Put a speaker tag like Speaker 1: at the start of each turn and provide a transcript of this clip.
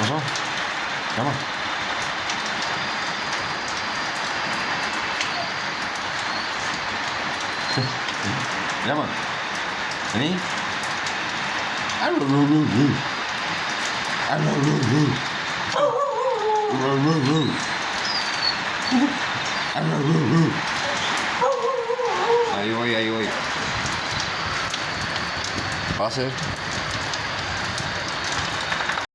Speaker 1: What's wrong? Come on. Come on. Ini? Ayo, ayo, ayo. Passe.